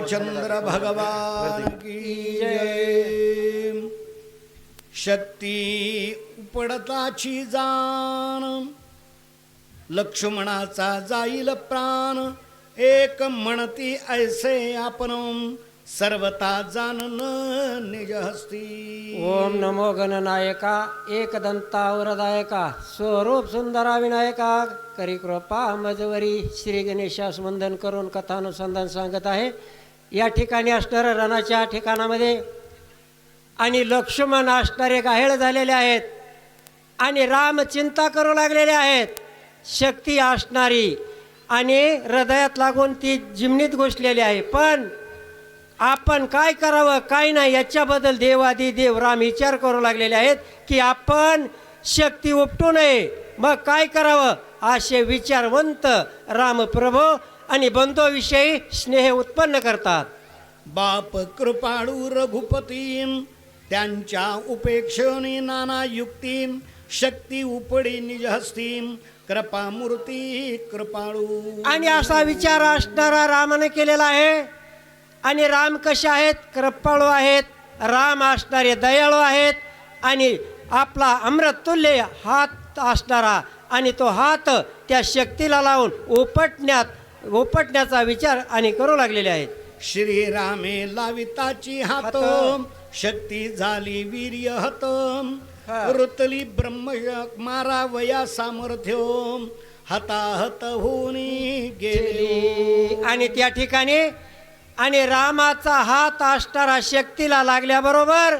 रामचंद्र भगवान की जय। शक्ती उपडताची जाण, लक्ष्मणाचा जाईल प्राण, एक म्हणती ऐसे आपण, सर्वता जानन निज हस्ती। ओम नमो गणनायका एकदंता वरदायका, स्वरूप सुंदरा विनायका, करी कृपा मजवरी। श्री गणेशास वंदन करून कथानुसंधान सांगत आहे। या ठिकाणी असणाऱ्या रणाच्या ठिकाणामध्ये आणि लक्ष्मण असणारे गाहेळ झालेले आहेत आणि राम चिंता करू लागलेले आहेत। शक्ती असणारी आणि हृदयात लागून ती जिमनीत घुसलेली आहे, पण आपण काय करावं काय नाही याच्याबद्दल देवादी देव राम विचार करू लागलेले आहेत की आपण शक्ती उपटू नये, मग काय करावं असे विचारवंत रामप्रभू आणि बंधूविषयी स्नेह उत्पन्न करतात। बाप कृपाळू रघुपती, त्यांच्या उपेक्षणे नाना युक्ती, शक्ती उपडी निज हस्ती, कृपा मूर्ती कृपाळू। आणि असा विचार असणारा रामाने केलेला आहे। आणि राम कसे आहेत? कृपाळू आहेत। राम असणारे दयाळू आहेत आणि आपला अमृततुल्य हात असणारा आणि तो हात त्या शक्तीला लावून उपटण्याचा विचार आणि करू लागलेले आहेत। श्रीरामे लाविताची हात, शक्ती झाली वीर्य हत, रुतली ब्रह्म मारावया सामर्थ्य, हताहत होऊनी गेली। आणि त्या ठिकाणी आणि रामाचा हात असणारा शक्तीला लागल्याबरोबर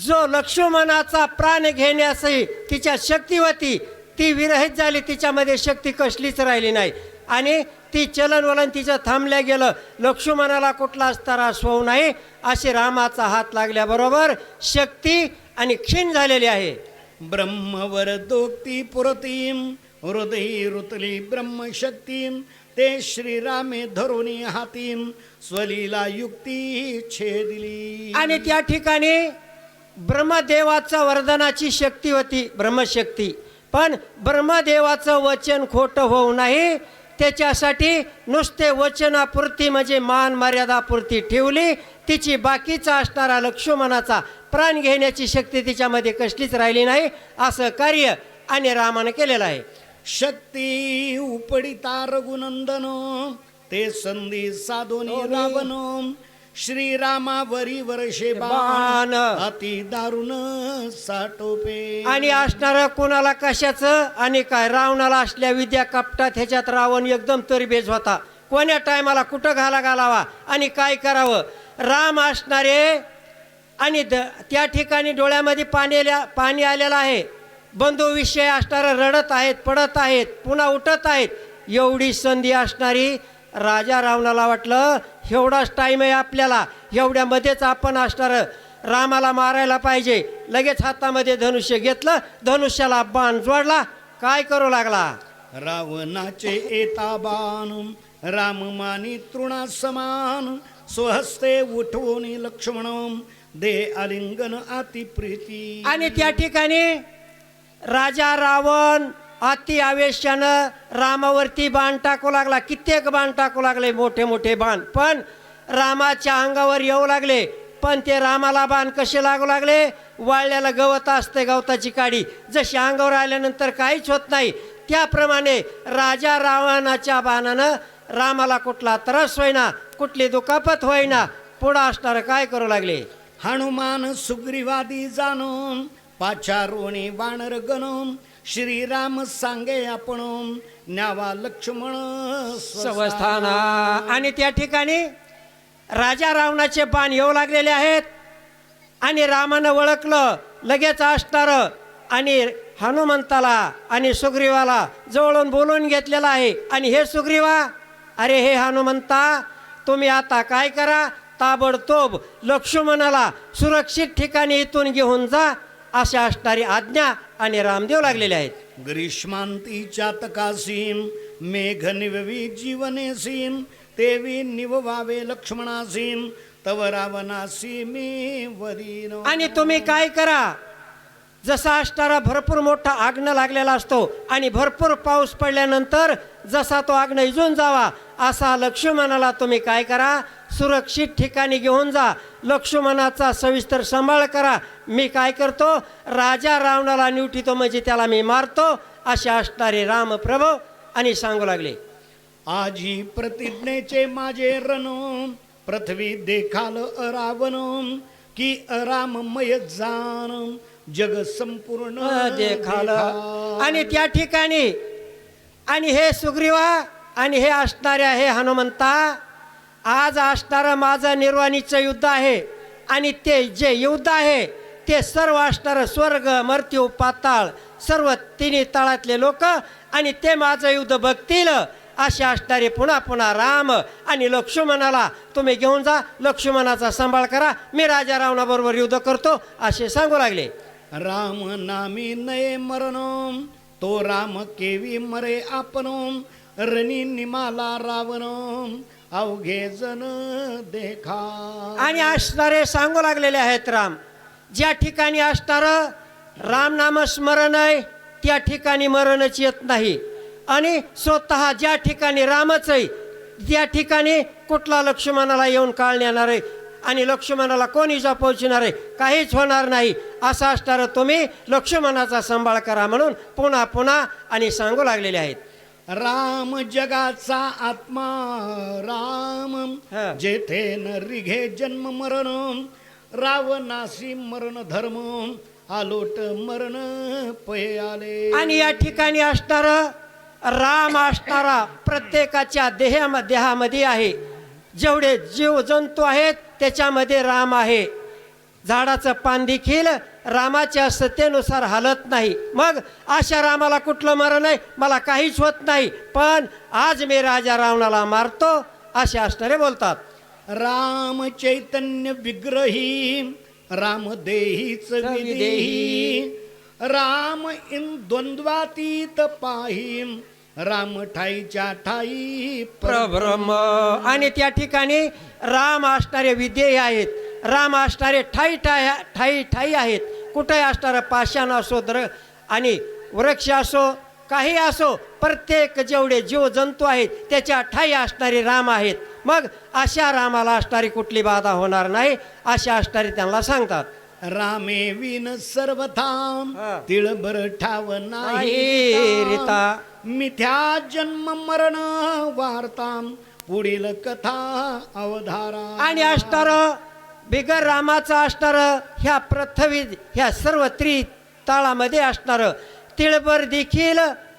जो लक्ष्मणाचा प्राण घेण्याची तिच्या शक्ती होती ती विरहित झाली, तिच्यामध्ये शक्ती कसलीच राहिली नाही आणि ती चलनवलन तिचं थांबल्या गेलं। लक्ष्मणाला कुठलाच त्रास होऊ नाही असे रामाचा हात लागल्याबरोबर शक्ती आणि क्षीण झालेली आहे। ब्रह्मवर दोक्ती पुरतीम, हृदयी रुतली ब्रह्मशक्तीम, ते श्रीरामे धरुणी हातीम, स्वलीला युक्ती छेदिली। आणि त्या ठिकाणी ब्रह्मदेवाचा वरदानाची शक्ती होती ब्रह्मशक्ती, पण ब्रह्मदेवाचं वचन खोटं होऊ नाही त्याच्यासाठी नुसते वचनापुरती म्हणजे मान मर्यादापुरती ठेवली। तिची बाकीचा असणारा लक्ष्मणाचा प्राण घेण्याची शक्ती तिच्यामध्ये कसलीच राहिली नाही असं कार्य आणि रामाने केलेलं आहे। शक्ती उपडिता रघुनंदन, ते संधी साधोनी रावण, श्रीरामावरी वर्षे बाण, अति दारुण साटोपे। आणि असणारं कोणाला कशाचं आणि काय, रावणाला असल्या विद्या कपटात ह्याच्यात रावण एकदम तरबेज होता, कोण्या टायमाला कुठं घालावा आणि काय करावं। राम असणारे आणि त्या ठिकाणी डोळ्यामध्ये पाणी आलेलं आहे, बंधूविषयी असणारं रडत आहेत, पडत आहेत, पुन्हा उठत आहेत। एवढी संधी असणारी राजा रावणाला वाटलं एवढाच टाईम आहे आपल्याला, एवढ्यामध्येच आपण असणारं रामाला मारायला पाहिजे। लगेच हातामध्ये धनुष्य घेतलं, धनुष्याला बाण जोडला, काय करू लागला। रावणाचे एता बाण, राम मानी तृणा समान, स्वहस्ते उठवून लक्ष्मण, दे आलिंगन अति प्रीती। आणि त्या ठिकाणी राजा रावण अति आवेशानं रामावरती बाण टाकू लागला, कित्येक बाण टाकू लागले, मोठे मोठे बाण, पण रामाच्या अंगावर येऊ लागले। पण ते रामाला बाण कसे लागू लागले, वाळल्याला गवत असते गवताची काडी, जशी अंगावर आल्यानंतर काहीच होत नाही त्याप्रमाणे राजा रावणाच्या बाणानं रामाला कुठला त्रास होईना, कुठली दुखापत होईना, पुढं असणारं काय करू लागले। हनुमान सुग्रीवादी जाणून, पाचारोणी वानर गण, श्रीराम सांगे आपण, न्यावा लक्ष्मण स्वस्थाना। आणि त्या ठिकाणी राजा रावणाचे बाण येऊ लागलेले आहेत आणि रामानं ओळखलं लगेच असणारं आणि हनुमंताला आणि सुग्रीवाला जवळून बोलून घेतलेला आहे। आणि हे सुग्रीवा, अरे हे हनुमंता, तुम्ही आता काय करा, ताबडतोब लक्ष्मणाला सुरक्षित ठिकाणी इथून घेऊन जा अशा असणारी आज्ञा आणि रामदेव लागलेले आहेत। ग्रीष्मांतीच्या तकासीम, मेघ निववी जीवनेसीम, तेवी निववावे लक्ष्मणासीम, तव रावणासी मी वरीन। आणि तुम्ही काय करा, जसा असणारा भरपूर मोठा आग्न लागलेला असतो आणि भरपूर पाऊस पडल्यानंतर जसा तो आग्न इजून जावा, असा लक्ष्मणाला तुम्ही काय करा, सुरक्षित ठिकाणी घेऊन जा, लक्ष्मणाचा सविस्तर सांभाळ करा. मी काय करतो, राजा रावणाला निवटितो, म्हणजे त्याला मी मारतो, असे असणारे रामप्रभू आणि सांगू लागले. आजी प्रतिज्ञेचे माझे रण, पृथ्वी देखाल अरावण, की अराममय जान जग संपूर्ण देखाल. आणि त्या ठिकाणी आणि हे सुग्रीवा आणि हे असणाऱ्या हे हनुमंता, आज असणारं माझं निर्वाणीचं युद्ध आहे आणि ते जे युद्ध आहे ते सर्व असणारं स्वर्ग मर्त्यू पाताळ सर्व तिन्ही तळातले लोक आणि ते माझं युद्ध बघतील. असे असणारे पुन्हा पुन्हा राम आणि लक्ष्मणाला तुम्ही घेऊन जा, लक्ष्मणाचा सांभाळ करा, मी राजा रावणाबरोबर युद्ध करतो, असे सांगू लागले. राम नामी नये मरण, तो राम केवी मरे आपण, रणी निमाला रावण अवघे जन देखा. आणि असणारे सांगू लागलेले आहेत राम, ज्या ठिकाणी असणार राम नामस्मरण आहे त्या ठिकाणी मरणच येत नाही, आणि स्वतः ज्या ठिकाणी रामच आहे त्या ठिकाणी कुठला लक्ष्मणाला येऊन काळ नेणार आहे आणि लक्ष्मणाला कोण इजा पोहोचणार आहे, काहीच होणार नाही. असं असणारं तुम्ही लक्ष्मणाचा सांभाळ करा म्हणून पुन्हा पुन्हा आणि सांगू लागलेले आहेत. राम जगाचा आत्मा राम, जेथे न रिघे जन्म मरण, रावणासी मरण धर्म, आलोट मरण पय आले. आणि या ठिकाणी असणार राम असणारा प्रत्येकाच्या देहामध्ये आहे, जेवढे जीव जंतू आहेत त्याच्यामध्ये राम आहे. झाडाचं पान देखील रामाच्या सत्तेनुसार हलत नाही. मग अशा रामाला कुठलं मरण आहे, मला काहीच होत नाही, पण आज मी राजा रावणाला मारतो, असे असणारे बोलतात. राम चैतन्य विग्रही, राम देहीच विदेही, राम इन द्वंद्वातीत पाही, राम ठाईच्या ठाई प्रभ्रम. आणि त्या ठिकाणी राम असणारे विधेय आहेत, राम असणारे ठाई ठाई आहेत. कुठे असणारं पाषाण असो आणि वृक्ष असो काही असो, प्रत्येक जेवढे जीव जंतू आहेत त्याच्या ठाई असणारे राम आहेत. मग अशा रामाला असणारी कुठली बाधा होणार नाही, अशा असणारे त्यांना सांगतात. रामे विन सर्वथाम तिळभर ठाव नाही रिता, मिथ्या जन्म मरण वार्ताम, पुढील कथा अवधारा. आणि असणार बिगर रामाचा असणार ह्या पृथ्वी ह्या सर्व त्रिताळामध्ये असणार तिळभर देखील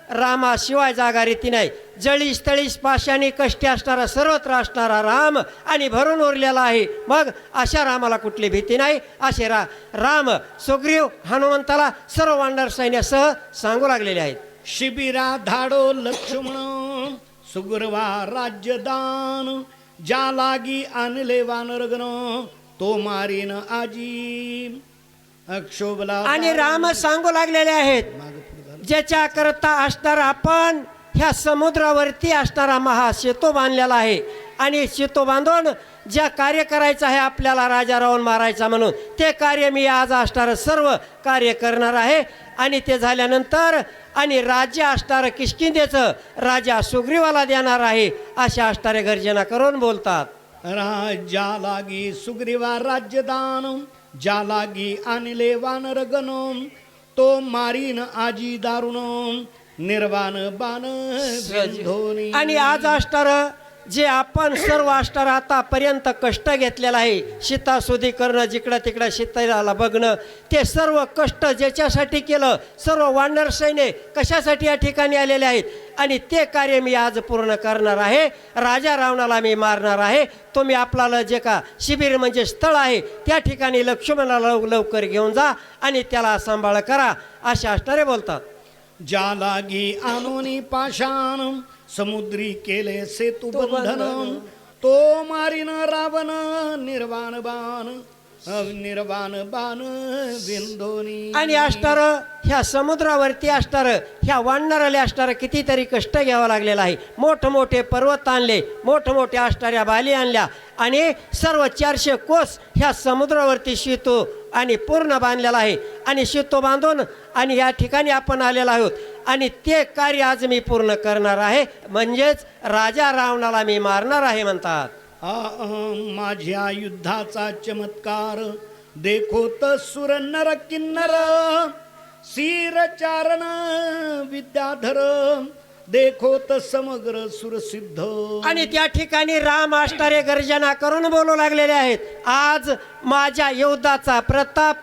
रामाशिवाय जागा रीती नाही. जळीस तळीस पाशाने कष्टी असणारा सर्वत्र असणारा राम आणि भरून उरलेला आहे. मग अशा रामाला कुठली भीती नाही, असे राम सुग्रीव हनुमंताला सर्व वानर सैन्यासह सांगू लागलेले आहेत. शिबिरा धाडो लक्ष्मण, सुग्रीवा राज्यदान, ज्या लागी आणले वानरगण, तो मारीन आजी अक्षोभला. आणि राम सांगू लागलेले आहेत, ज्याच्या करता असणार आपण ह्या समुद्रावरती असणारा महासेतू बांधलेला आहे आणि सेतू बांधून ज्या कार्य करायचं आहे आपल्याला राजा रावण मारायचा म्हणून, ते कार्य मी आज असणारं सर्व कार्य करणार आहे. आणि ते झाल्यानंतर आणि राज्य असणारं किष्किंधेचं राजा सुग्रीवाला देणार आहे, अशा असणारे गर्जना करून बोलतात. राज्या लागी सुग्रीवा राज्यदान, ज्या लागी आणले वानरगण, तो मारीन आजी दारुण, निर्वाण बाण बिंधोनी. आणि आज असणार जे आपण सर्व असणार आतापर्यंत कष्ट घेतलेलं आहे, शीतासुधी करणं, जिकडं तिकडं शीताला बघणं, ते सर्व कष्ट ज्याच्यासाठी केलं, सर्व वानर सैन्य कशासाठी या ठिकाणी आलेले आहेत आणि ते कार्य मी आज पूर्ण करणार आहे. राजा रावणाला मी मारणार आहे. तुम्ही आपल्याला जे का शिबिर म्हणजे स्थळ आहे त्या ठिकाणी लक्ष्मणाला लवकर घेऊन जा आणि त्याला सांभाळ करा, अशा असणारे बोलतात. ज्या लागी आणोनी पाषाण, समुद्री केले सेतू बंधन, तो मारीन रावण निर्वाण बाण, निर्वाण बाण बिंदोनी. आणि असणार ह्या समुद्रावरती असणार ह्या वाढणाऱ्याला असणार कितीतरी कष्ट घ्यावं लागलेलं आहे. मोठमोठे पर्वत आणले, मोठमोठ्या असणाऱ्या बाली आणल्या आणि सर्व 400 कोस ह्या समुद्रावरती सेतू आणि पूर्ण बांधलेला आहे आणि शितो बांधून आणि या ठिकाणी आपण आलेलो आहोत आणि ते कार्य आज मी पूर्ण करणार आहे, म्हणजेच राजा रावणाला मी मारणार आहे म्हणतात. माझ्या युद्धाचा चमत्कार देखो त सुर नर किन्नर सीर चारण विद्याधर देखो त समग्र सुरसिद्ध. आणि त्या ठिकाणी राम असणारे गर्जना करून बोलू लागलेले आहेत. आज माझ्या युद्धाचा प्रताप,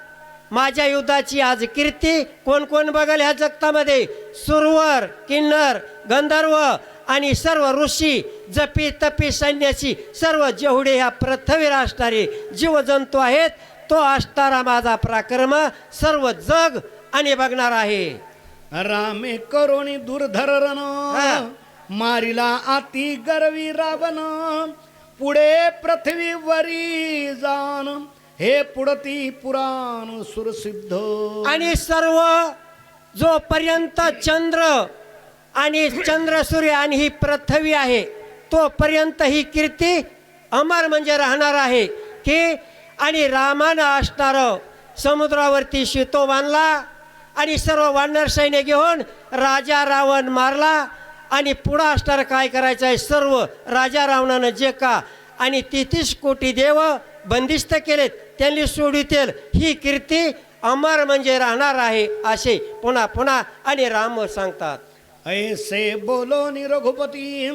माझ्या युद्धाची आज कीर्ती कोण कोण बघल ह्या जगतामध्ये? सुरवर, किन्नर, गंधर्व आणि सर्व ऋषी, जपी तपी संन्यासी, सर्व जेवढे ह्या पृथ्वीवर असणारे जीवजंतू आहेत, तो असणारा माझा पराक्रम सर्व जग आणि बघणार आहे. रामे करोणी दुर्धरण मारिला अति गर्वी रावण पुढे पृथ्वीवरी जाण हे पुढती पुराण सुरसिद्ध. आणि सर्व जोपर्यंत चंद्र आणि चंद्र सूर्य आणि ही पृथ्वी आहे तोपर्यंत ही कीर्ती अमर म्हणजे राहणार आहे की. आणि रामानं असणारं समुद्रावरती शितो बांधला आणि सर्व वानर सैन्य घेऊन राजा रावण मारला. आणि पुढं असणारं काय करायचं आहे? सर्व राजा रावणानं जे का आणि 33 कोटी देव बंदिस्त केलेत त्यांनी सोडितेल ही कीर्ती अमर म्हणजे राहणार आहे असे पुन्हा पुन्हा आणि राम सांगतात. ऐसे बोलो नि रघुपती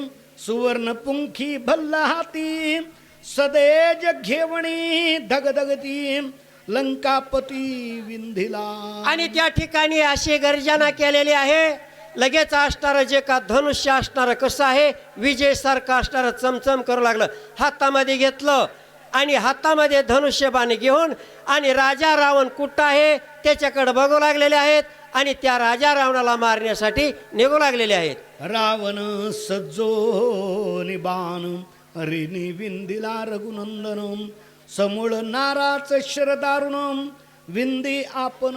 सुवर्ण पुंखी भल्ला हाती सदेज घेवणी धगधगती लंकापती विंधिला. आणि त्या ठिकाणी अशी गर्जना केलेली आहे. लगेच असणारं जे का धनुष्य असणारं कसं आहे? विजेसारखं असणारं चमचम करू लागलं. हातामध्ये घेतलं आणि हातामध्ये धनुष्यबाण घेऊन आणि राजा रावण कुठं आहे त्याच्याकडे बघू लागलेले आहेत आणि त्या राजा रावणाला मारण्यासाठी निघू लागलेले आहेत. रावण सज्जो निबाण रिनी विंदिला रघुनंदन समूळ नाराच शरदारुण विंदी आपण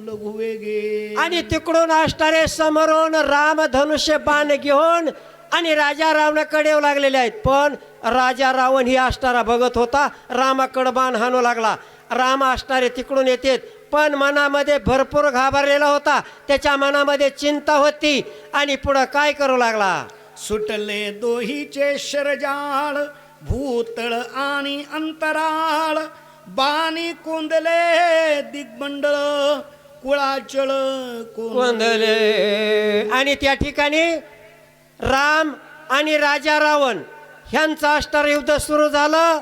लघु वेगे. आणि तिकडून असणारे समोरून राम धनुष्य बाण घेऊन आणि राजा रावणाकडे येऊ लागलेले आहेत. पण राजा रावण ही असणारा बघत होता, रामाकडे बाण हाणू लागला. राम असणारे तिकडून येतात पण मनामध्ये भरपूर घाबरलेला होता, त्याच्या मनामध्ये चिंता होती आणि पुढं काय करू लागला? सुटले दोहीचे शरजाळ भूतळ आणि अंतराळ बाणी कोंदले दिग्मंडळ कुळाचळ कोंदले. आणि त्या ठिकाणी राम आणि राजा रावण ह्यांचं असणारं युद्ध सुरू झालं.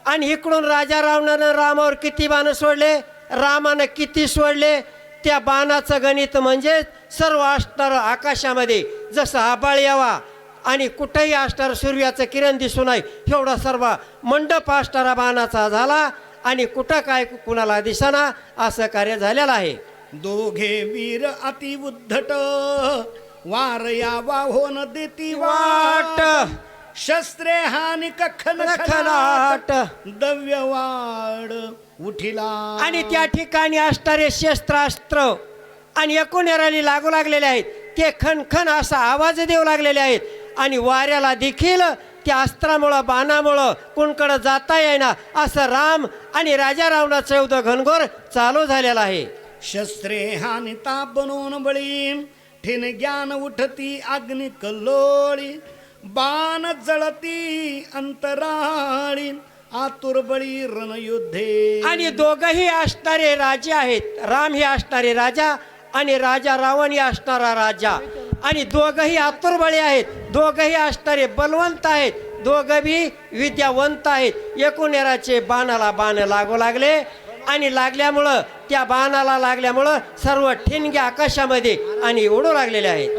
आणि इकडून राजा रावणानं रामावर किती बाण सोडले, रामानं किती सोडले, त्या बाणाचं गणित म्हणजे सर्व असणारं आकाशामध्ये जसं आभाळ यावा आणि कुठेही असणारं सूर्याचं किरण दिसू नये एवढा सर्व मंडप असणारा बाणाचा झाला आणि कुठं काय कुणाला दिसना असं कार्य झालेलं आहे. दोघे वीर अति उद्धट वार यावा होन देती वाट शस्त्रे हानी कखन खलाट दव्यवाड उठिला. आणि त्या ठिकाणी असणारे शस्त्रास्त्र आणि एकोणेराली लागू लागलेले आहेत, ते खनखन असा आवाज देऊ लागलेले आहेत. आणि वाऱ्याला देखील त्या अस्त्रामुळं बाणामुळं कुणकडं जाता येईना असं राम आणि राजा रावणाचं युद्ध घनघोर चालू झालेलं आहे. शस्त्रे हानिता बनवून बळी ठिन ज्ञान उठती अग्नि कल्लोळी बाण जळती अंतराळी आतुर बळी रणयुद्धे. आणि दोघही असणारे राजे आहेत. राम हे असणारे राजा आणि राजा रावण हे असणारा राजा. आणि दोघही आतुरबळी आहेत, दोघही असणारे बलवंत आहेत, दोघंही विद्यावंत आहेत. एकोणेराचे बाणाला बाण लागू लागले आणि लागल्यामुळं त्या बाणाला लागल्यामुळं सर्व ठिणगे आकाशामध्ये आणि उडू लागलेले आहेत.